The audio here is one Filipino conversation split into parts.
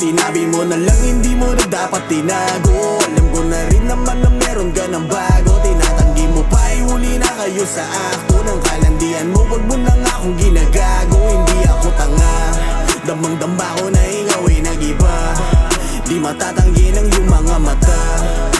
sinabi mo na lang hindi mo na dapat tinago. Alam ko na rin naman na meron ka ng bago. Tinatanggi mo pa ay huli na kayo sa akto ng kalandian mo. Wag mo na nga akong ginagago, hindi ako tanga. Damang-damba ko na ikaw ay nag-iba. Di matatanggi ng iyong mga mata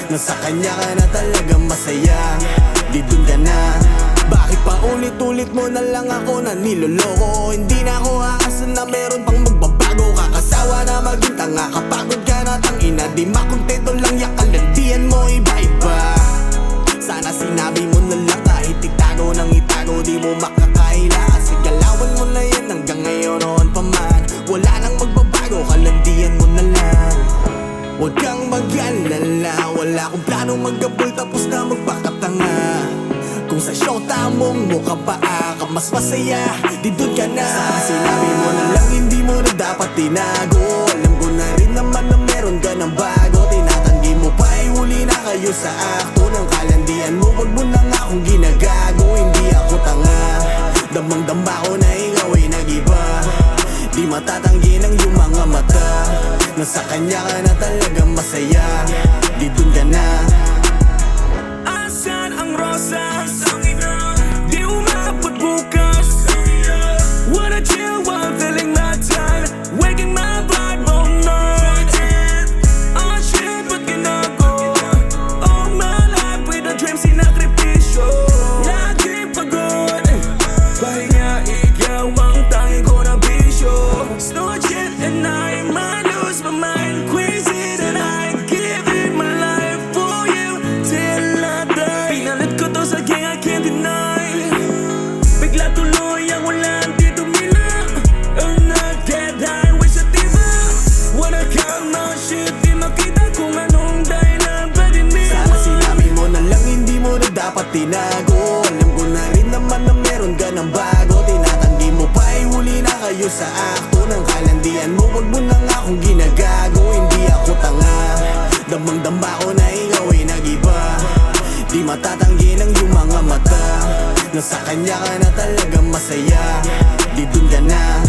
na sa kanya ka na talagang masaya. Di dun ka na. Bakit pa ulit-ulit mo na lang ako na niloloko? Hindi na ako aasan na meron pang magbabago. Kakasawa na maging tanga, kapagod ka na tangina. Di makontento lang yung kalandian mo iba-iba. Sana sinabi mo na lang kahit itago ng itago. Di mo makakaila kasi galawan mo na yan hanggang ngayon noon pa man. Wala nang magbabago, kalandian mo na lang. Huwag kang mag-alala, wala akong planong mag-abol tapos na magpakatanga. Kung sa showtime mong mukha pa ka mas masaya, di dun ka na. Sana sinabi mo na lang hindi mo na dapat tinago. Alam ko na rin naman na meron ka ng bago. Tinatanggi mo pa ay huli na kayo sa akto ng kalandian mo. Wag mo na nga akong ginagago, hindi ako tanga. Damang-damba ko na ikaw ay nag-iba. Di matatanggi ng iyong mga mata na sa kanya ka na talagang masaya. Di dun ka na. Asan ang rosas? Di umabot bukas. Wanna chill while filling my time, waking my vibe all night. Oh shit, ba't ginagawa? All my life with a dream, sinakripisyo. Lagi pagod, pahinga ikaw ang tanging ko na bisyo. Snort shit and I might lose my mind. Crazy that I give it my life for you till I die. Pinalit ko to sa gang, I can't deny. Bigla tuloy ang ulan, di tumila. Earn a dead highway sa tiba. Wanna count my shit, di makita kung anong dahilan. But in me, Sana sinabi mo na lang hindi mo na dapat tinago. Alam ko na rin naman na meron ka ng bago. Tinatanggi mo pa ay huli na kayo sa akto ng kalandian mo. Wag mo na nga akong ginagago, hindi ako tanga. Damang-damba ko na ikaw ay nag-iba. Di matatanggi ng iyong mga mata na sa kanya ka na talagang masaya. Di dun ka na.